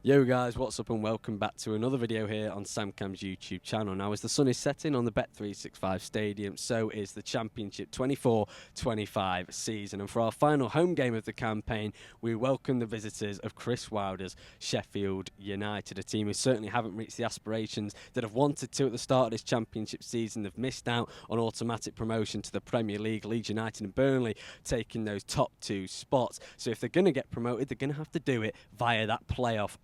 Yo guys, what's up and welcome back to another video here on SAMCAM's YouTube channel. Now as the sun is setting on the Bet365 Stadium, so is the Championship 24-25 season. And for our final home game of the campaign, we welcome the visitors of Chris Wilder's Sheffield United, a team who certainly haven't reached the aspirations that have wanted to at the start of this Championship season. They've missed out on automatic promotion to the Premier League, Leeds United and Burnley taking those top two spots. So if they're going to get promoted, they're going to have to do it via that playoff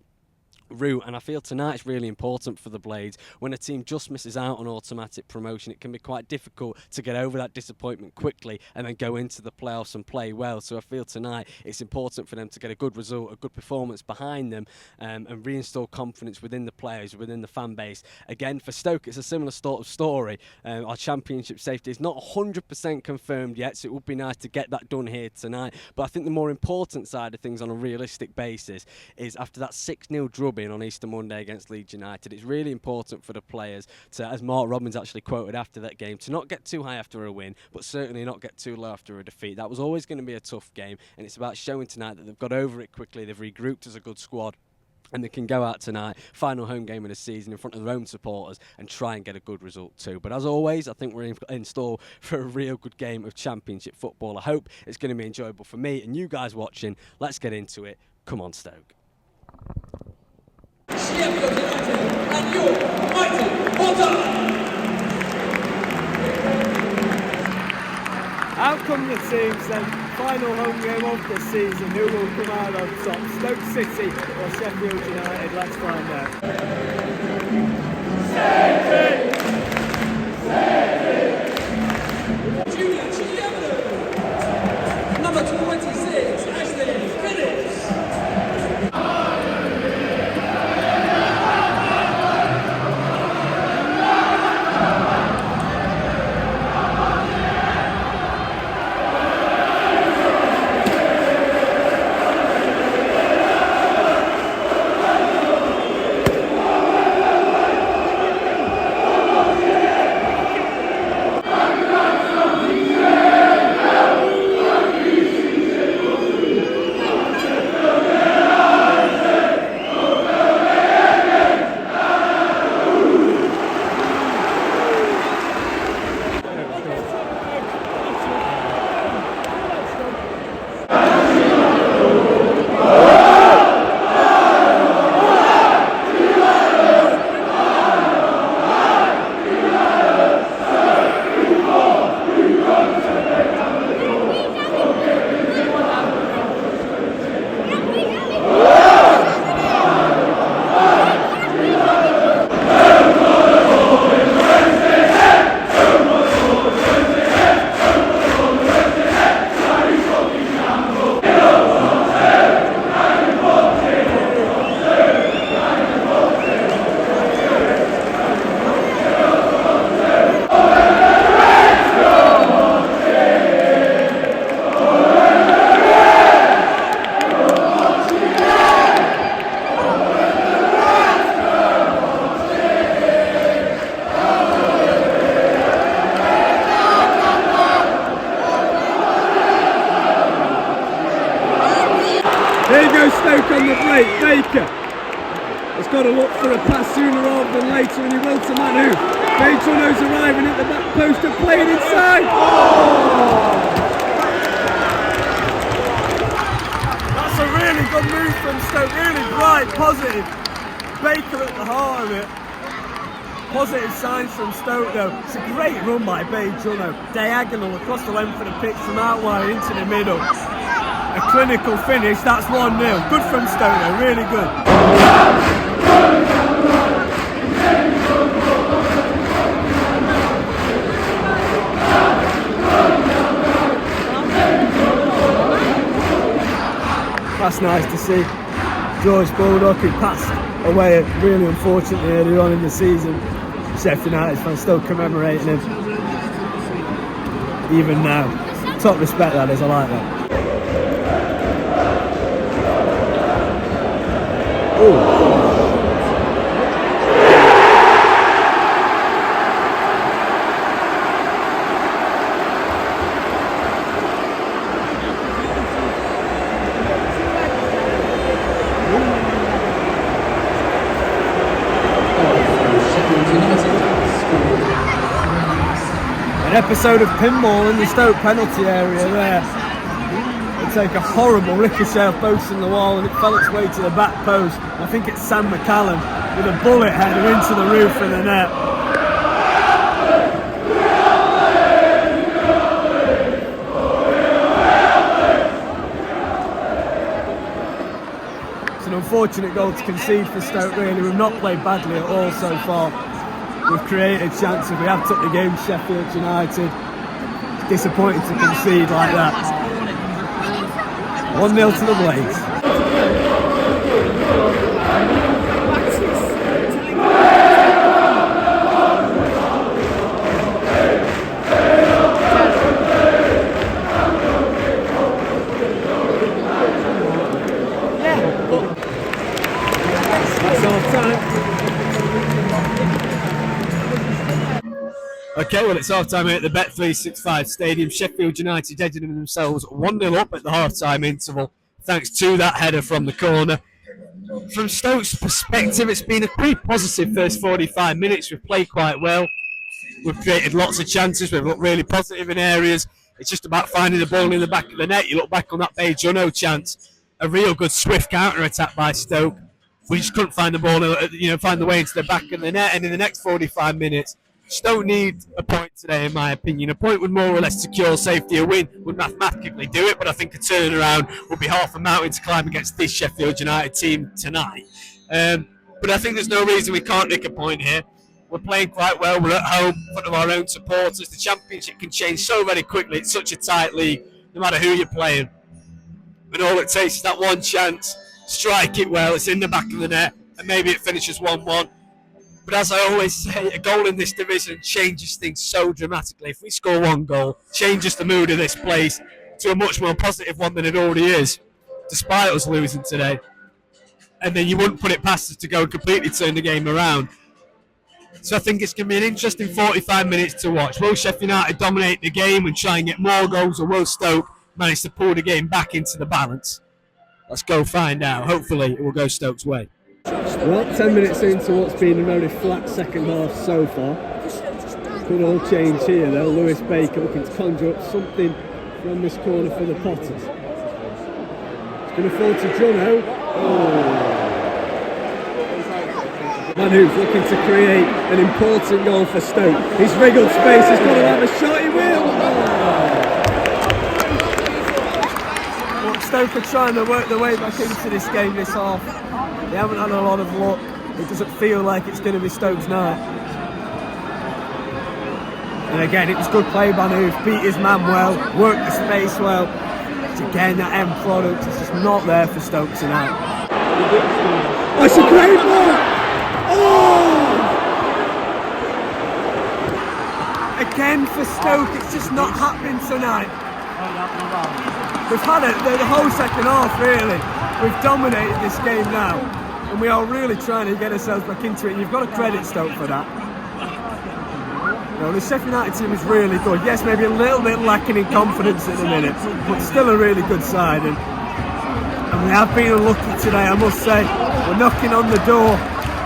route, and I feel tonight's really important for the Blades. When a team just misses out on automatic promotion, it can be quite difficult to get over that disappointment quickly and then go into the playoffs and play well. So I feel tonight it's important for them to get a good result, a good performance behind them, and reinstall confidence within the players, within the fan base. Again, for Stoke, it's a similar sort of story. Our Championship safety is not 100% confirmed yet, so it would be nice to get that done here tonight. But I think the more important side of things on a realistic basis is after that 6-0 drubbing on Easter Monday against Leeds United, it's really important for the players to, as Mark Robbins actually quoted after that game, to not get too high after a win, but certainly not get too low after a defeat. That was always going to be a tough game, and it's about showing tonight that they've got over it quickly, they've regrouped as a good squad, and they can go out tonight, final home game of the season in front of their own supporters and try and get a good result too. But as always, I think we're in store for a real good game of Championship football. I hope it's going to be enjoyable for me and you guys watching. Let's get into it. Come on, Stoke. Sheffield United and your mighty WILDER! Out come the teams then, final home game of the season. Who will come out on top? Stoke City or Sheffield United? Let's find out. Junior Chieftain, number 26, Ashley Phillips. There you go, Stoke on the break. Baker has got to look for a pass sooner rather than later, and he will to Manu. Bejono's arriving at the back post and playing inside. Oh! That's a really good move from Stoke, really bright, positive. Baker at the heart of it. Positive signs from Stoke though. It's a great run by Bejono. Diagonal across the length of the pitch from out wide into the middle. A clinical finish, that's 1-0. Good from Stoke though, really good. That's nice to see. George Bulldog, who passed away really unfortunately earlier on in the season. Sheffield United fans still commemorating him. Even now. Top respect that is, I like that. An episode of pinball in the Stoke penalty area there. It take a horrible ricochet off post in the wall and it fell its way to the back post. I think it's SAMCAM with a bullet header into the roof of the net. It's an unfortunate goal to concede for Stoke really. We've not played badly at all so far. We've created chances, we have took the game to Sheffield United. It's disappointing to concede like that. 1-0 to the Blades. That's our time. Okay, well, it's half-time here at the Bet365 Stadium. Sheffield United heading themselves 1-0 up at the half-time interval, thanks to that header from the corner. From Stoke's perspective, it's been a pretty positive first 45 minutes. We've played quite well. We've created lots of chances. We've looked really positive in areas. It's just about finding the ball in the back of the net. You look back on that Bejono chance, a real good swift counter-attack by Stoke. We just couldn't find the ball, find the way into the back of the net. And in the next 45 minutes, Stoke need a point today, in my opinion. A point would more or less secure safety. A win would mathematically do it, but I think a turnaround would be half a mountain to climb against this Sheffield United team tonight. But I think there's no reason we can't nick a point here. We're playing quite well. We're at home in front of our own supporters. The Championship can change so very quickly. It's such a tight league, no matter who you're playing. And all it takes is that one chance, strike it well, it's in the back of the net, and maybe it finishes 1-1. But as I always say, a goal in this division changes things so dramatically. If we score one goal, changes the mood of this place to a much more positive one than it already is, despite us losing today. And then you wouldn't put it past us to go and completely turn the game around. So I think it's going to be an interesting 45 minutes to watch. Will Sheffield United dominate the game and try and get more goals, or will Stoke manage to pull the game back into the balance? Let's go find out. Hopefully it will go Stoke's way. Well, 10 minutes into what's been a very flat second half so far. Could all change here though. Lewis Baker looking to conjure up something from this corner for the Potters. It's going to fall to Jono. Manouf looking to create an important goal for Stoke. He's wriggled space, he's got to have a shot, he will! But Stoke are trying to work their way back into this game this half. They haven't had a lot of luck. It doesn't feel like it's going to be Stoke's night. And again, it was good play by Manouf, beat his man well, worked the space well. But again, that end product is just not there for Stoke tonight. Oh, it's a great ball! Oh! Again for Stoke, it's just not happening tonight. We've had it the whole second half, really. We've dominated this game now, and we are really trying to get ourselves back into it. You've got to credit Stoke for that. You know, the Sheffield United team is really good. Yes, maybe a little bit lacking in confidence at the minute, but still a really good side. And we have been unlucky today, I must say. We're knocking on the door,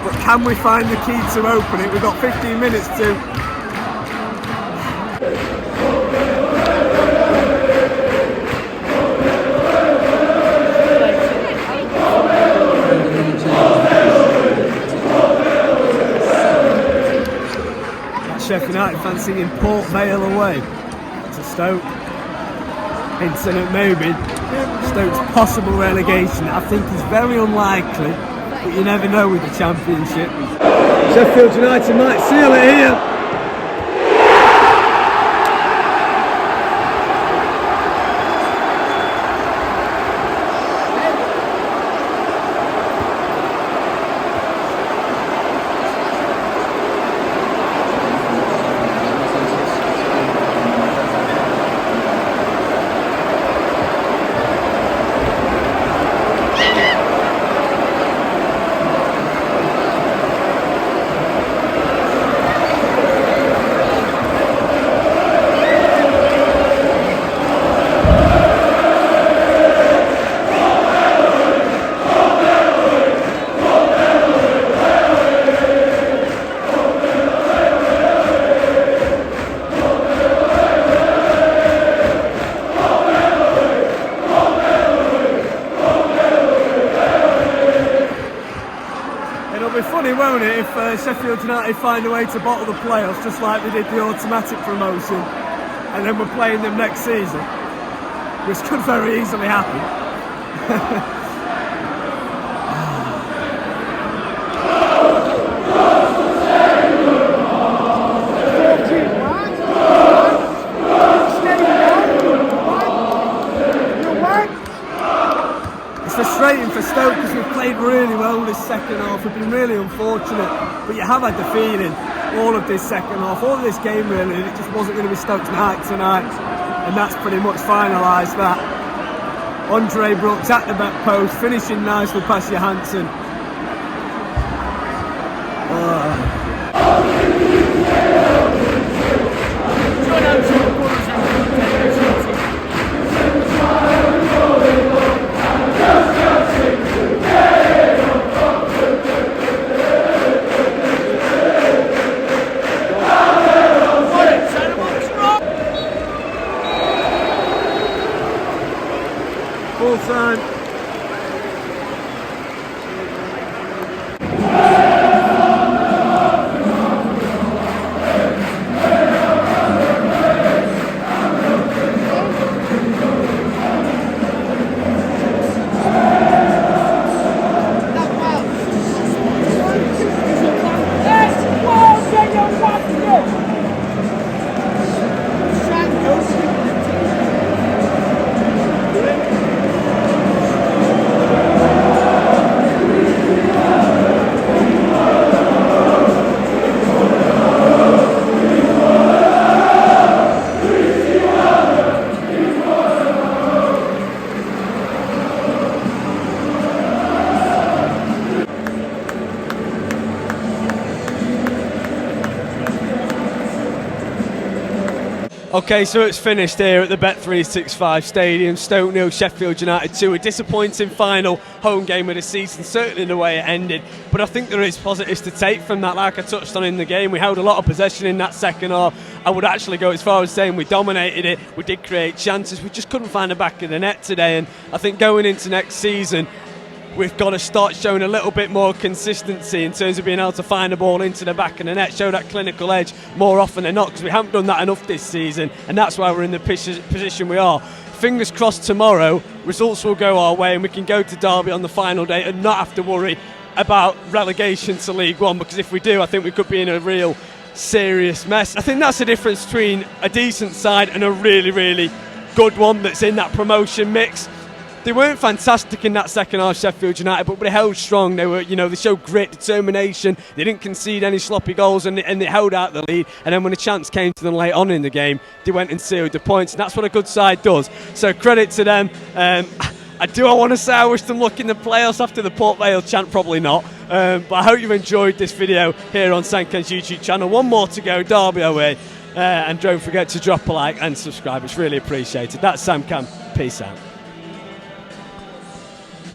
but can we find the key to open it? We've got 15 minutes to. Sheffield United fans singing Port Vale away to Stoke, hinting at maybe Stoke's possible relegation. I think is very unlikely, but you never know with the Championship. Sheffield United might seal it here. It'll be funny, won't it, if Sheffield United find a way to bottle the playoffs just like they did the automatic promotion, and then we're playing them next season, which could very easily happen. It's frustrating for Stoke because we've played really well this second half. We've been really unfortunate, but you have had the feeling all of this second half, all of this game really, it just wasn't going to be Stoke's night tonight, and that's pretty much finalised that. Andre Brooks at the back post, finishing nicely past Johansson. Full time. Okay, so it's finished here at the Bet365 Stadium. Stoke 0, Sheffield United 2. A disappointing final home game of the season, certainly the way it ended. But I think there is positives to take from that, like I touched on in the game. We held a lot of possession in that second half. I would actually go as far as saying we dominated it. We did create chances. We just couldn't find the back of the net today. And I think going into next season, we've got to start showing a little bit more consistency in terms of being able to find the ball into the back of the net, show that clinical edge more often than not, because we haven't done that enough this season, and that's why we're in the position we are. Fingers crossed tomorrow, results will go our way and we can go to Derby on the final day and not have to worry about relegation to League One, because if we do, I think we could be in a real serious mess. I think that's the difference between a decent side and a really, really good one that's in that promotion mix. They weren't fantastic in that second half, Sheffield United, but they held strong. They were, they showed great determination. They didn't concede any sloppy goals, and they held out the lead. And then when a chance came to them late on in the game, they went and sealed the points. And that's what a good side does. So credit to them. I want to say I wish them luck in the playoffs after the Port Vale chant? Probably not. But I hope you've enjoyed this video here on SAMCAM's YouTube channel. One more to go, Derby away. And don't forget to drop a like and subscribe. It's really appreciated. That's SAMCAM. Peace out.